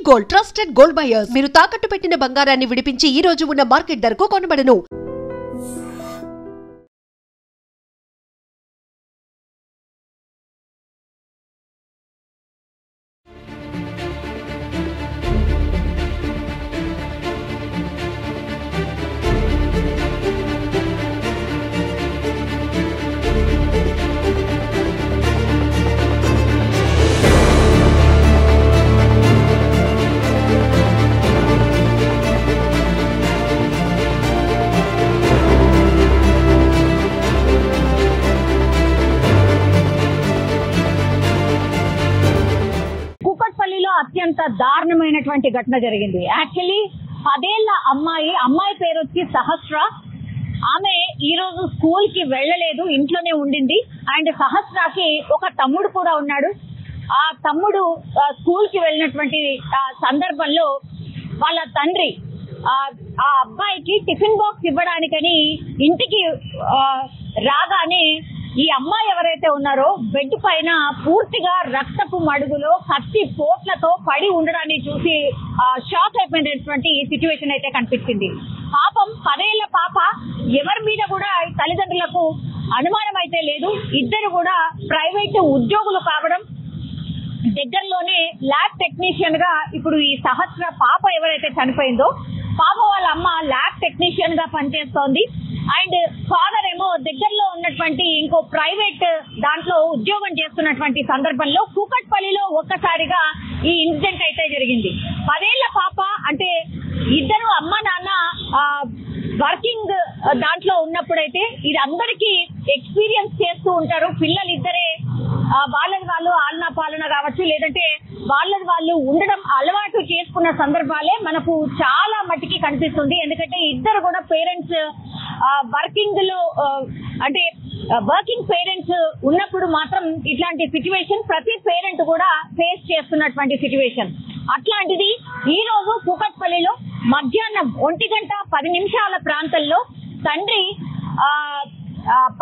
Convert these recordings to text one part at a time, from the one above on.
Gold trusted gold buyers మీరు తాకట్టు పెట్టిన బంగారాన్ని విడిపించి ఈ రోజు ఉన్న మార్కెట్ ధరకు కొనబడను. అత్యంత దారుణమైనటువంటి ఘటన జరిగింది. యాక్చువల్లీ 10 ఏళ్ల అమ్మాయి పేరు వచ్చి సహస్ర. ఆమె ఈ రోజు స్కూల్ కి వెళ్ళలేదు, ఇంట్లోనే ఉండింది. అండ్ సహస్రకి ఒక తమ్ముడు కూడా ఉన్నాడు. ఆ తమ్ముడు స్కూల్ కి వెళ్ళినటువంటి సందర్భంలో వాళ్ళ తండ్రి ఆ అబ్బాయికి టిఫిన్ బాక్స్ ఇవ్వడానికని ఇంటికి రాగానే ఈ అమ్మాయి ఎవరైతే ఉన్నారో బెడ్ పైన పూర్తిగా రక్తపు మడుగులో కత్తి పోట్లతో పడి ఉండడాన్ని చూసి షాక్ అయిపోయినటువంటి సిచ్యువేషన్ అయితే కనిపించింది. పాపం 10 ఏళ్ల పాప, ఎవరి మీద కూడా తల్లిదండ్రులకు అనుమానం అయితే లేదు. ఇద్దరు కూడా ప్రైవేట్ ఉద్యోగులు కావడం, దగ్గరలోనే ల్యాబ్ టెక్నీషియన్ గా ఇప్పుడు ఈ సహస్ర పాప ఎవరైతే చనిపోయిందో పాప వాళ్ళ అమ్మ ల్యాబ్ టెక్నీషియన్ గా పనిచేస్తోంది. అండ్ ఫాదర్ ఏమో దగ్గరలో ఉన్నటువంటి ఇంకో ప్రైవేట్ దాంట్లో ఉద్యోగం చేస్తున్నటువంటి సందర్భంలో కూకట్పల్లిలో ఒక్కసారిగా ఈ ఇన్సిడెంట్ అయితే జరిగింది. 10 ఏళ్ల పాప అంటే ఇద్దరు అమ్మ నాన్న వర్కింగ్ దాంట్లో ఉన్నప్పుడైతే ఇది అందరికీ ఎక్స్పీరియన్స్ చేస్తూ ఉంటారు. పిల్లలు ఇద్దరే వాళ్ళది వాళ్ళు ఆలనా పాలన కావచ్చు, లేదంటే వాళ్ళది వాళ్ళు ఉండడం అలవాటు చేసుకున్న సందర్భాలే మనకు చాలా మట్టికి కనిపిస్తుంది. ఎందుకంటే ఇద్దరు కూడా పేరెంట్స్ వర్కింగ్ లో అంటే వర్కింగ్ పేరెంట్స్ ఉన్నప్పుడు మాత్రం ఇట్లాంటి సిచ్యువేషన్ ప్రతి పేరెంట్ కూడా ఫేస్ చేస్తున్నటువంటి సిచ్యువేషన్. అట్లాంటిది ఈ రోజు కూకట్పల్లిలో మధ్యాహ్నం 1:10 ప్రాంతంలో తండ్రి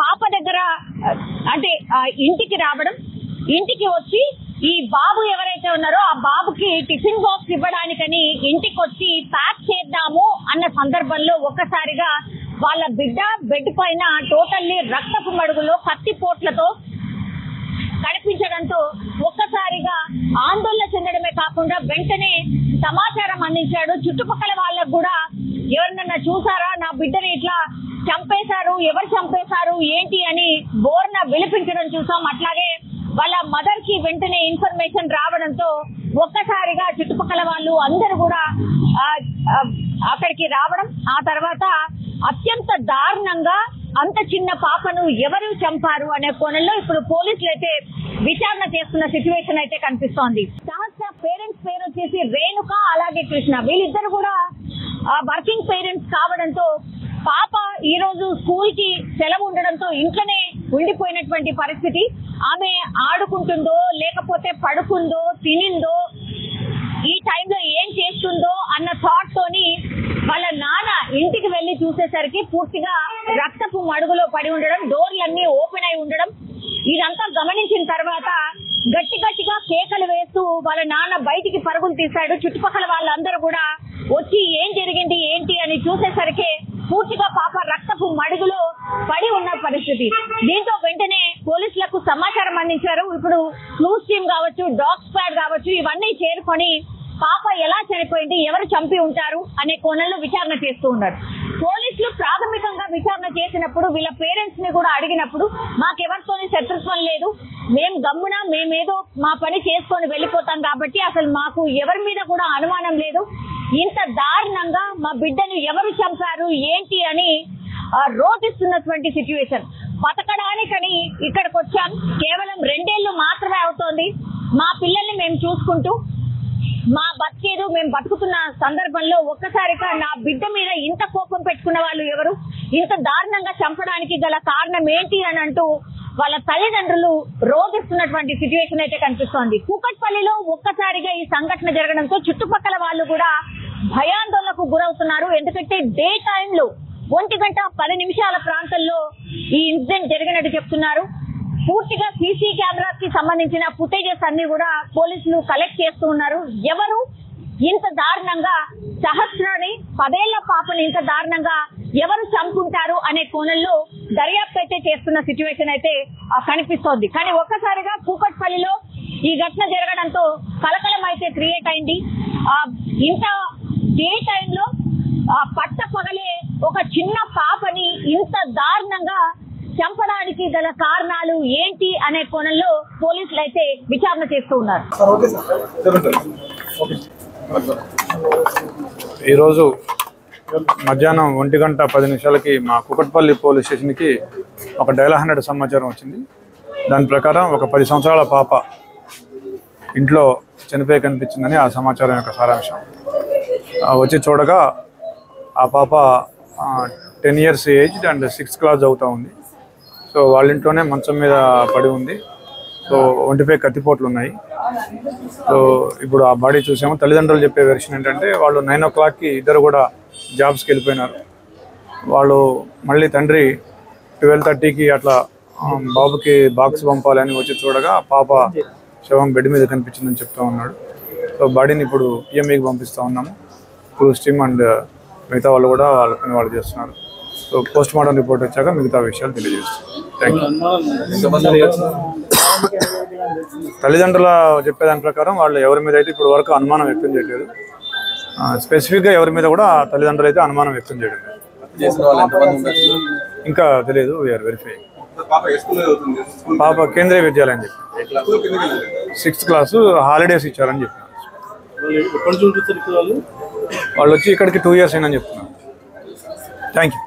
పాప దగ్గర అంటే ఇంటికి రావడం, ఇంటికి వచ్చి ఈ బాబు ఎవరైతే ఉన్నారో ఆ బాబుకి టిఫిన్ బాక్స్ ఇవ్వడానికని ఇంటికి వచ్చి ప్యాక్ చేద్దాము అన్న సందర్భంలో ఒక్కసారిగా వాళ్ళ బిడ్డ బెడ్ పైన టోటల్లీ రక్తపు మడుగులో కత్తి పోట్లతో కనిపించడంతో ఒక్కసారిగా ఆందోళన చెందడమే కాకుండా వెంటనే సమాచారం అందించాడు. చుట్టుపక్కల వాళ్ళకు కూడా ఎవరినన్నా చూసారా, నా బిడ్డని ఇట్లా చంపేశారు, ఎవరు చంపేశారు ఏంటి అని బోర్న విలిపించడం చూసాం. అట్లాగే వాళ్ళ మదర్ కి వెంటనే ఇన్ఫర్మేషన్ రావడంతో ఒక్కసారిగా చుట్టుపక్కల వాళ్ళు అందరూ కూడా అక్కడికి రావడం, ఆ తర్వాత అత్యంత దారుణంగా అంత చిన్న పాపను ఎవరు చంపారు అనే కోణంలో ఇప్పుడు పోలీసులు అయితే విచారణ చేస్తున్న సిచ్యువేషన్ అయితే కనిపిస్తోంది. సహస్ర పేరెంట్స్ పేరు వచ్చేసి రేణుక, అలాగే కృష్ణ. వీళ్ళిద్దరు కూడా వర్కింగ్ పేరెంట్స్ కావడంతో పాప ఈ రోజు స్కూల్ కి సెలవు ఉండడంతో ఇంట్లోనే ఉండిపోయినటువంటి పరిస్థితి. ఆమె ఆడుకుంటుందో లేకపోతే పడుకుందో తినిందో ఈ టైంలో ఏం చేస్తుందో అన్న థాట్ తోని వాళ్ళ నాన్న ఇంటికి వెళ్లి చూసేసరికి పూర్తిగా రక్తపు మడుగులో పడి ఉండడం, డోర్లన్నీ ఓపెన్ అయి ఉండడం, ఇదంతా గమనించిన తర్వాత గట్టిగా కేకలు వేస్తూ వాళ్ళ నాన్న బయటికి పరుగులు తీశాడు. చుట్టుపక్కల వాళ్ళందరూ కూడా వచ్చి ఏం జరిగింది ఏంటి అని చూసేసరికి పూర్తిగా పాప రక్తపు మడుగులో పడి ఉన్న పరిస్థితి. దీంతో వెంటనే పోలీసులకు సమాచారం అందించారు. ఇప్పుడు క్లూస్ టీమ్ కావచ్చు, డాగ్ స్క్వాడ్ కావచ్చు, ఇవన్నీ చేరుకొని పాప ఎలా చనిపోయింది, ఎవరు చంపి ఉంటారు అనే కోణంలో విచారణ చేస్తూ ఉన్నారు. పోలీసులు ప్రాథమికంగా విచారణ చేసినప్పుడు వీళ్ళ పేరెంట్స్ ని కూడా అడిగినప్పుడు మాకెవరితోని శత్రుత్వం లేదు, మేమేదో మా పని చేసుకొని వెళ్ళిపోతాం కాబట్టి అసలు మాకు ఎవరి మీద కూడా అనుమానం లేదు, ఇంత దారుణంగా మా బిడ్డను ఎవరు చంపారు ఏంటి అని రోటిస్తున్నటువంటి సిచ్యువేషన్. బతకడానికని ఇక్కడికి వచ్చాం, కేవలం 2 ఏళ్లు మాత్రమే అవుతోంది, మా పిల్లల్ని మేము చూసుకుంటూ మా బతికేదు మేము బతుకుతున్న సందర్భంలో ఒక్కసారిగా నా బిడ్డ మీద ఇంత కోపం పెట్టుకున్న వాళ్ళు ఎవరు, ఇంత దారుణంగా చంపడానికి గల కారణం ఏంటి అని అంటూ వాళ్ళ తల్లిదండ్రులు రోధిస్తున్నటువంటి సిచ్యువేషన్ అయితే కనిపిస్తోంది. కూకట్పల్లిలో ఒక్కసారిగా ఈ సంఘటన జరగడంతో చుట్టుపక్కల వాళ్ళు కూడా భయాందోళనకు గురవుతున్నారు. ఎందుకంటే డే టైంలో 1:10 ప్రాంతంలో ఈ ఇన్సిడెంట్ జరిగినట్టు చెప్తున్నారు. పూర్తిగా సీసీ కెమెరాస్ కి సంబంధించిన ఫుటేజెస్ అన్ని కూడా పోలీసులు కలెక్ట్ చేస్తూ ఉన్నారు. ఎవరు ఇంత దారుణంగా సహస్రాని 10 ఏళ్ల పాపని ఇంత దారుణంగా ఎవరు చంపుకుంటారు అనే కోణంలో దర్యాప్తు అయితే చేస్తున్న సిచ్యువేషన్ అయితే కనిపిస్తోంది. కానీ ఒక్కసారిగా కూకట్పల్లిలో ఈ ఘటన జరగడంతో కలకలం అయితే క్రియేట్ అయింది. ఇంత డే టైంలో పట్ట పగలే ఒక చిన్న పాపని ఇంత దారుణంగా చంపడానికి గల కారణాలు ఏంటి అనే కోణంలో పోలీసులు అయితే విచారణ చేస్తూ ఉన్నారు. ఈరోజు మధ్యాహ్నం 1:10 మా కూకట్పల్లి పోలీస్ స్టేషన్కి ఒక డయల్ 100 సమాచారం వచ్చింది. దాని ప్రకారం ఒక 10 సంవత్సరాల పాప ఇంట్లో చనిపోయి కనిపించిందని ఆ సమాచారం యొక్క సారాంశం. వచ్చి చూడగా ఆ పాప 10 years age and 6th class చదువుతూ ఉంది. సో వాళ్ళ ఇంట్లోనే మంచం మీద పడి ఉంది. సో ఒంటిపై కత్తిపోట్లు ఉన్నాయి. సో ఇప్పుడు ఆ బాడీ చూసాము. తల్లిదండ్రులు చెప్పే వెర్షన్ ఏంటంటే వాళ్ళు 9 o'clockకి ఇద్దరు కూడా జాబ్స్కి వెళ్ళిపోయినారు. వాళ్ళు మళ్ళీ తండ్రి 12:30కి అట్లా బాబుకి బాక్స్ పంపాలని వచ్చి చూడగా పాప శవం బెడ్ మీద కనిపించిందని చెప్తా ఉన్నాడు. సో బాడీని ఇప్పుడు పిఎంఈకి పంపిస్తూ ఉన్నాము. క్రూజ్ టీమ్ అండ్ మిగతా వాళ్ళు కూడా వాళ్ళ పని వాళ్ళు చేస్తున్నారు. సో పోస్ట్ మార్టం రిపోర్ట్ వచ్చాక మిగతా విషయాలు తెలియజేస్తాం. Thank you. తల్లిదండ్రుల చెప్పేదాని ప్రకారం వాళ్ళు ఎవరి మీద అయితే ఇప్పుడు వరకు అనుమానం వ్యక్తం చేయలేదు. స్పెసిఫిక్గా ఎవరి మీద కూడా తల్లిదండ్రులు అయితే అనుమానం వ్యక్తం చేయడం ఇంకా తెలియదు. We are verifying. పాప కేంద్రీయ విద్యాలయం చెప్పి 6th క్లాసు హాలిడేస్ ఇచ్చారని చెప్పినారు. వాళ్ళు వచ్చి ఇక్కడికి 2 years అయిందని చెప్తున్నారు. Thank you.